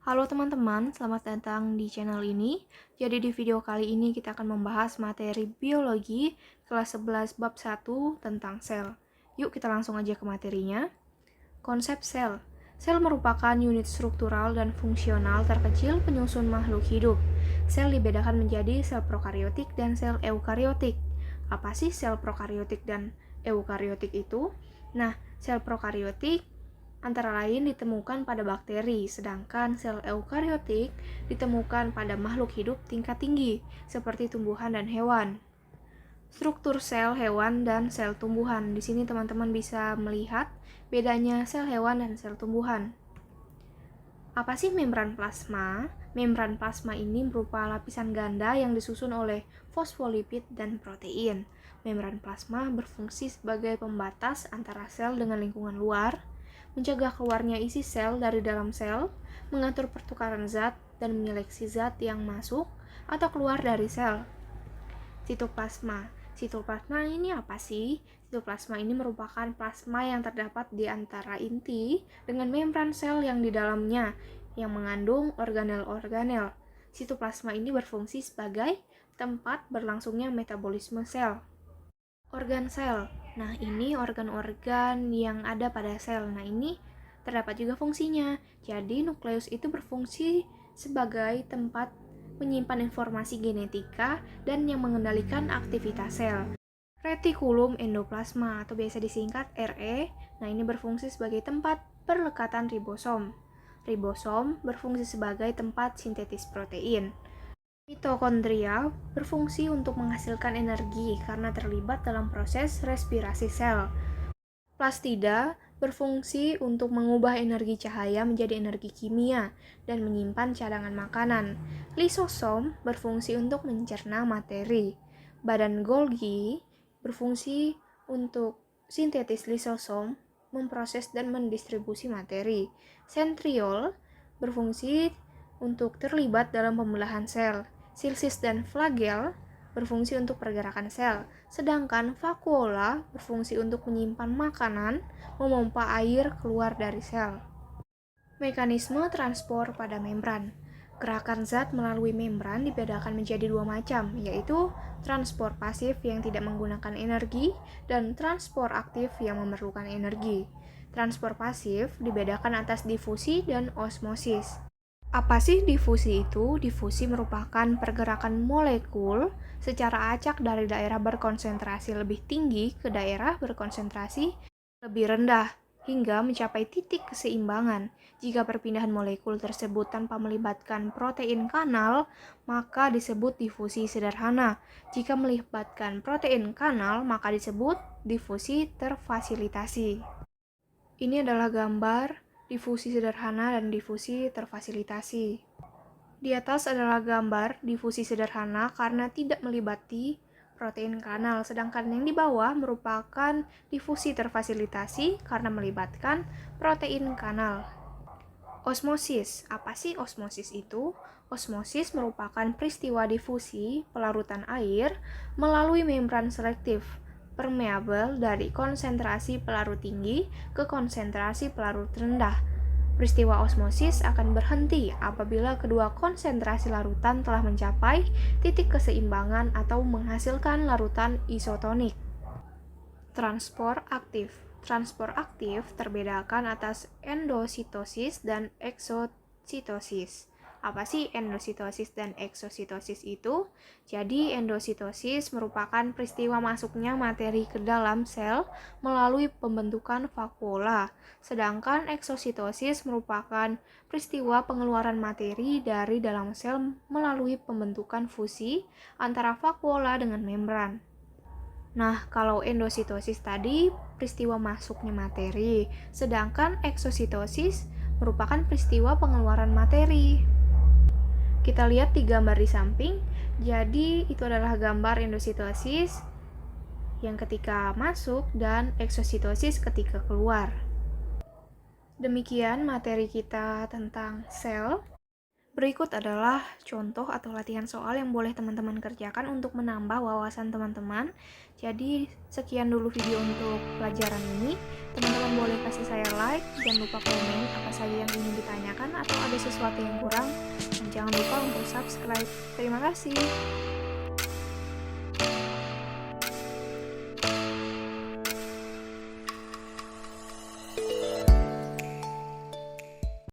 Halo teman-teman, selamat datang di channel ini. Jadi di video kali ini kita akan membahas materi biologi kelas 11 bab 1 tentang sel. Yuk kita langsung aja ke materinya. Konsep sel. Sel merupakan unit struktural dan fungsional terkecil penyusun makhluk hidup. Sel dibedakan menjadi sel prokariotik dan sel eukariotik. Apa sih sel prokariotik dan eukariotik itu? Nah, sel prokariotik antara lain ditemukan pada bakteri, sedangkan sel eukariotik ditemukan pada makhluk hidup tingkat tinggi, seperti tumbuhan dan hewan. Struktur sel hewan dan sel tumbuhan. Di sini teman-teman bisa melihat bedanya sel hewan dan sel tumbuhan. Apa sih membran plasma? Membran plasma ini berupa lapisan ganda yang disusun oleh fosfolipid dan protein. Membran plasma berfungsi sebagai pembatas antara sel dengan lingkungan luar, mencegah keluarnya isi sel dari dalam sel, mengatur pertukaran zat, dan menyeleksi zat yang masuk atau keluar dari sel. Sitoplasma. Sitoplasma ini apa sih? Sitoplasma ini merupakan plasma yang terdapat di antara inti dengan membran sel yang di dalamnya, yang mengandung organel-organel. Sitoplasma ini berfungsi sebagai tempat berlangsungnya metabolisme sel. Organ sel. Nah, ini organ-organ yang ada pada sel. Nah, ini terdapat juga fungsinya. Jadi, nukleus itu berfungsi sebagai tempat menyimpan informasi genetika dan yang mengendalikan aktivitas sel. Retikulum endoplasma atau biasa disingkat RE. Nah, ini berfungsi sebagai tempat perlekatan ribosom. Ribosom berfungsi sebagai tempat sintetis protein. Mitokondria berfungsi untuk menghasilkan energi karena terlibat dalam proses respirasi sel. Plastida berfungsi untuk mengubah energi cahaya menjadi energi kimia dan menyimpan cadangan makanan. Lisosom berfungsi untuk mencerna materi. Badan Golgi berfungsi untuk sintetis lisosom, memproses dan mendistribusi materi. Sentriol berfungsi untuk terlibat dalam pembelahan sel. Silsis dan flagel berfungsi untuk pergerakan sel, sedangkan vakuola berfungsi untuk menyimpan makanan, memompa air keluar dari sel. Mekanisme transport pada membran. Gerakan zat melalui membran dibedakan menjadi dua macam, yaitu transport pasif yang tidak menggunakan energi dan transport aktif yang memerlukan energi. Transport pasif dibedakan atas difusi dan osmosis. Apa sih difusi itu? Difusi merupakan pergerakan molekul secara acak dari daerah berkonsentrasi lebih tinggi ke daerah berkonsentrasi lebih rendah hingga mencapai titik keseimbangan. Jika perpindahan molekul tersebut tanpa melibatkan protein kanal, maka disebut difusi sederhana. Jika melibatkan protein kanal, maka disebut difusi terfasilitasi. Ini adalah gambar difusi sederhana dan difusi terfasilitasi. Di atas adalah gambar difusi sederhana karena tidak melibatkan protein kanal, sedangkan yang di bawah merupakan difusi terfasilitasi karena melibatkan protein kanal. Osmosis. Apa sih osmosis itu? Osmosis merupakan peristiwa difusi pelarutan air melalui membran selektif permeabel dari konsentrasi pelarut tinggi ke konsentrasi pelarut rendah. Peristiwa osmosis akan berhenti apabila kedua konsentrasi larutan telah mencapai titik keseimbangan atau menghasilkan larutan isotonik. Transport aktif. Transport aktif terbedakan atas endositosis dan eksositosis. Apa sih endositosis dan eksositosis itu? Jadi endositosis merupakan peristiwa masuknya materi ke dalam sel melalui pembentukan vakuola, sedangkan eksositosis merupakan peristiwa pengeluaran materi dari dalam sel melalui pembentukan fusi antara vakuola dengan membran. Nah, kalau endositosis tadi peristiwa masuknya materi, sedangkan eksositosis merupakan peristiwa pengeluaran materi. Kita lihat di gambar di samping. Jadi, itu adalah gambar endositosis yang ketika masuk dan eksositosis ketika keluar. Demikian materi kita tentang sel. Berikut adalah contoh atau latihan soal yang boleh teman-teman kerjakan untuk menambah wawasan teman-teman. Jadi, sekian dulu video untuk pelajaran ini. Teman-teman boleh kasih saya like, jangan lupa komen apa saja yang ingin ditanyakan atau ada sesuatu yang kurang. Dan jangan lupa untuk subscribe. Terima kasih.